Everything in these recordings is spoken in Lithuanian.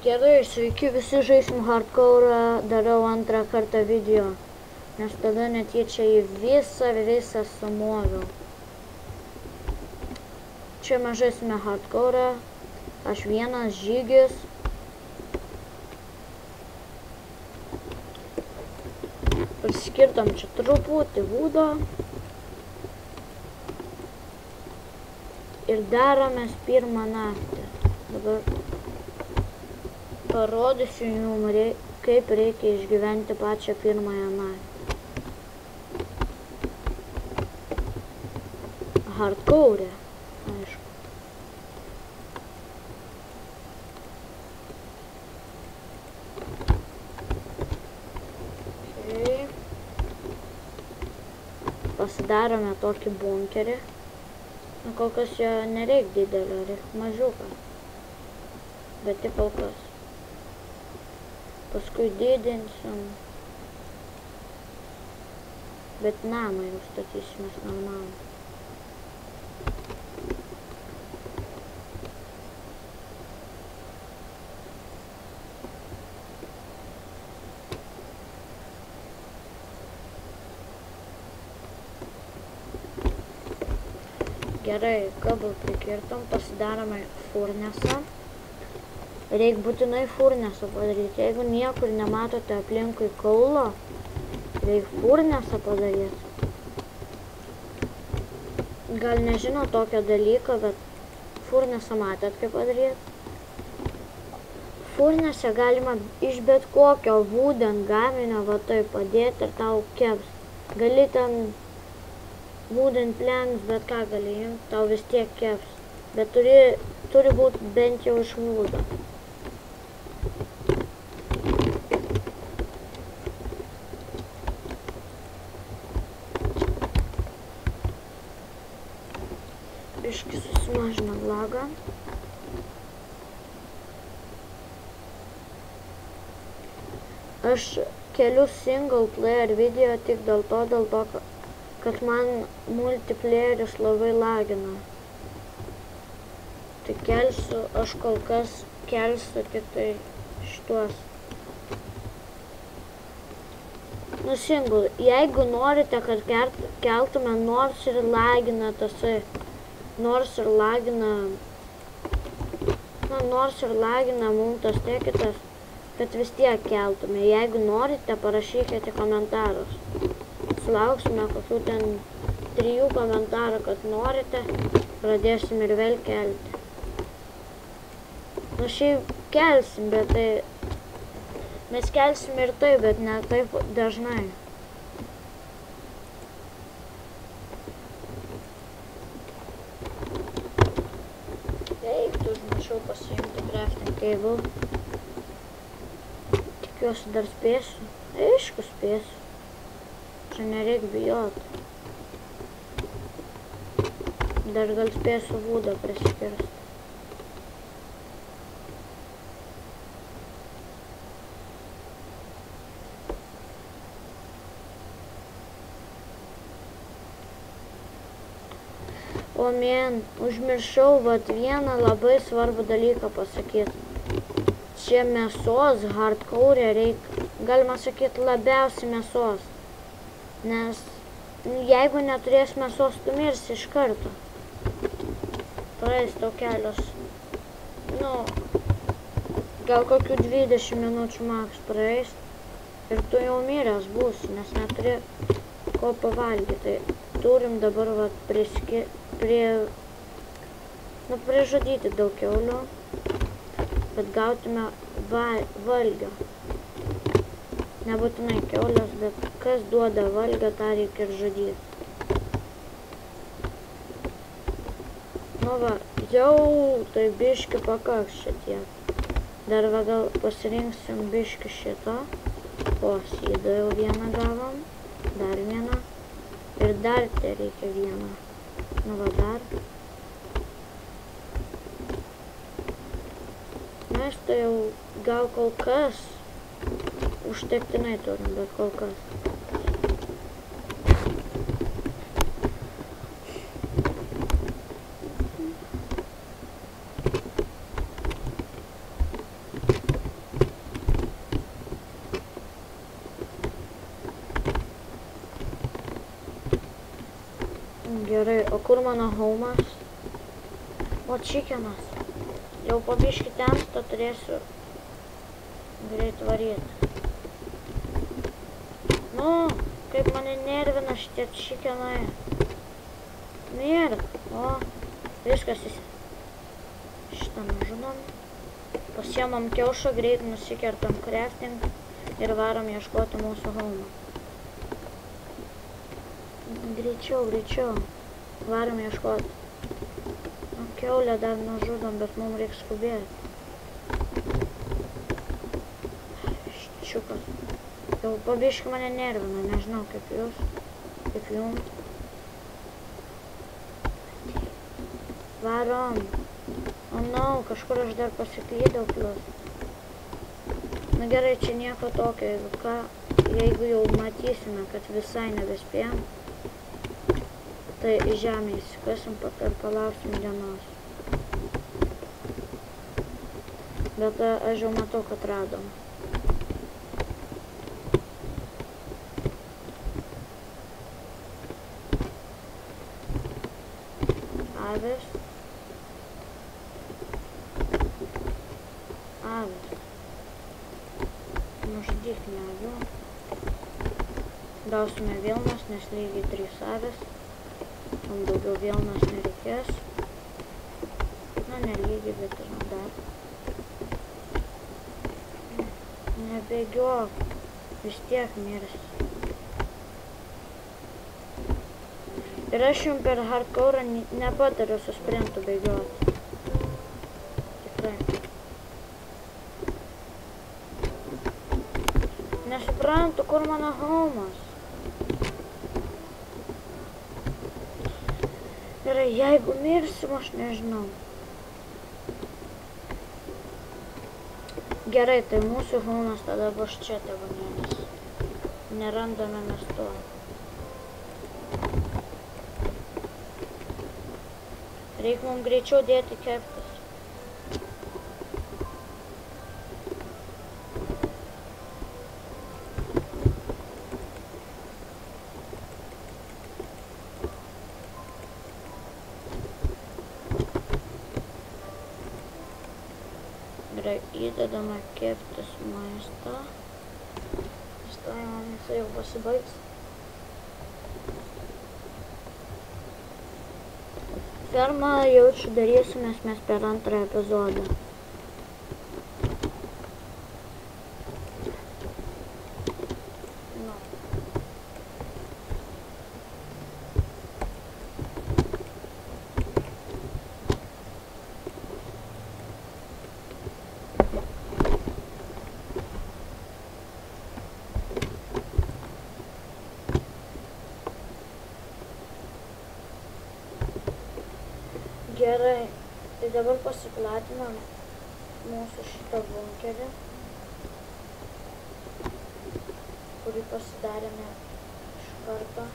Gerai, sveiki visi, žaisim hardcore, dariau antrą kartą video, nes tada netyčia į visą sumoviau. Čia mes žaisime hardcore, aš vienas žygis. Priskirtam čia truputį būdo. Ir daromės pirmą naktį. Dabar parodysiu jums, kaip reikia išgyventi pačią pirmąją naktį. Hardcore, aišku. Okay. Pasidarome tokį bunkerį. Kol kas jo nereik didelio, reik mažiuką. Bet tik kol kas. Paskui didinsim. Bet namą jau statysimės normalų. Gerai, kabel prikirtom, pasidarome furnesą. Reik būtinai furnesą padaryti. Jeigu niekur nematote aplinkui kaulo, reik furnesą padaryti. Gal nežino tokio dalyko, bet furnesą matėt kaip padaryti. Furnesę galima iš bet kokio wooden gaminio va tai padėti ir tau keps. Gali ten wooden planks, bet ką gali imti, tau vis tiek keps. Bet turi būti bent jau iš woodo. Biškį susimažina lagą. Aš keliu single player video tik dėl to, kad man multiplayeris labai lagina. Tai kelsiu, aš kol kas kelsiu tik tai šituos. Nu single, jeigu norite, kad keltume nors ir lagina tasai, nors ir lagina mums tas tekitas, kad vis tiek keltume. Jeigu norite, parašykite komentarus. Sulauksime kokių ten 3 komentarų, kad norite, pradėsim ir vėl kelti. Nu šiaip kelsim, bet tai... Mes kelsim ir taip, bet ne taip dažnai. Reiktų užmiršau pasiimti crafting table. Tikiuosi dar spėsiu. Aišku spėsiu. Čia nereik bijot. Dar gal spėsiu woodą priskirsti. O man, užmiršau vat vieną labai svarbų dalyką pasakyti. Čia mėsos hardcore reikia, galima sakyti, labiausiai mėsos. Nes jeigu neturės mėsos, tu mirsi iš karto. Praeis tau kelios, nu, gal kokių 20 minučių maks praeis ir tu jau miręs būsi, nes neturi ko pavalgyti. Tai turim dabar vat prižudyti daug kiaulių, bet gautume valgio. Nebūtinai kiaulės, bet kas duoda valgio, tą reikia ir žudyti. Nu va, jau tai biškį pakaks šitiek. Dar va gal pasirinksim biškį šito. O, sydą jau vieną gavom. Dar vieną. Ir dar te reikia vieną. Nu va dar. Mes tai jau gal kol kas užtektinai turim, bet kol kas. Gerai, o kur mano homas? O chickenas. Jau pabiškį temsta, turėsiu greit varyti. Nu, kaip mane nervina šitie chickenai. Mirk. O, viskas šitą nužudom. Pasiemam kiaušą, greit nusikertam crafting ir varom ieškoti mūsų home. Greičiau. Varom ieškoti. Nu, kiaulę dar nužudom, bet mums reikia skubėti. Ščiukas. Jau pabiškį mane nervina, nežinau kaip jūs, kaip jums. Varom. O no, kažkur aš dar pasiklydau plus. Na gerai, čia nieko tokio, jeigu jau matysime, kad visai nebespėjom, tai į žemę įsikasim ir palauksim dienos. Bet aš jau matau, kad radom. Avis. Nužudyk neavių. Dausime vilnas, nes lygiai 3 avis. Mums daugiau vilnas nereikės. Na, nelygiai, bet ir dar. Nebėgiok. Vis tiek mirs. Ir aš jums per hardcore nepatariu su sprintu bėgioti. Tikrai. Nesuprantu, kur mano homas. Gerai, jeigu mirsim, aš nežinau. Gerai, tai mūsų homas tada bus čia tebūnėlis. Nerandame mes to. Reikia mums greičiau dėti keptis. Gerai, įdedame keptis maistą. Stojame, jisai jau pasibaigs. Fermą jaučiu darysimės mes per antrą epizodą. Gerai, tai dabar pasiplatinam mūsų šitą bunkerį, kurį pasidarėme iš karto.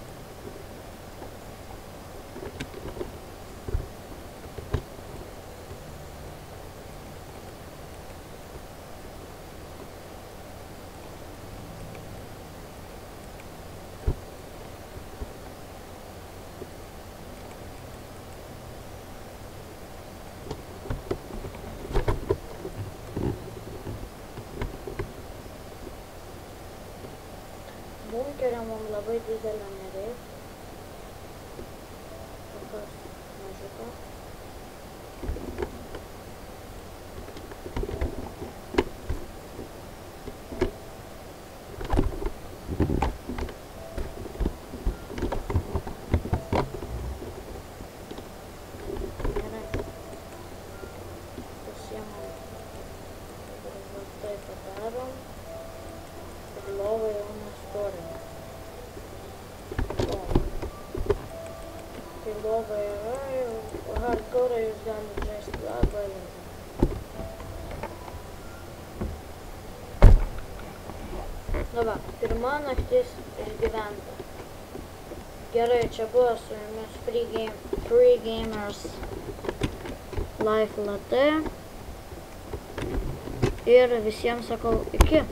Bunkerio mums labai didelio nereikia. Tokios mažiuko. Gerai. Pasiemam. Ir va tai padarom. Ir lovą jau nestorime. Tai lova yra, jau hardcore jūs galite žaisti labai lengvai. Dabar, pirma naktis išgyventa. Gerai, čia buvo su jumis Free Gamers Life Latte. Ir visiems sakau iki.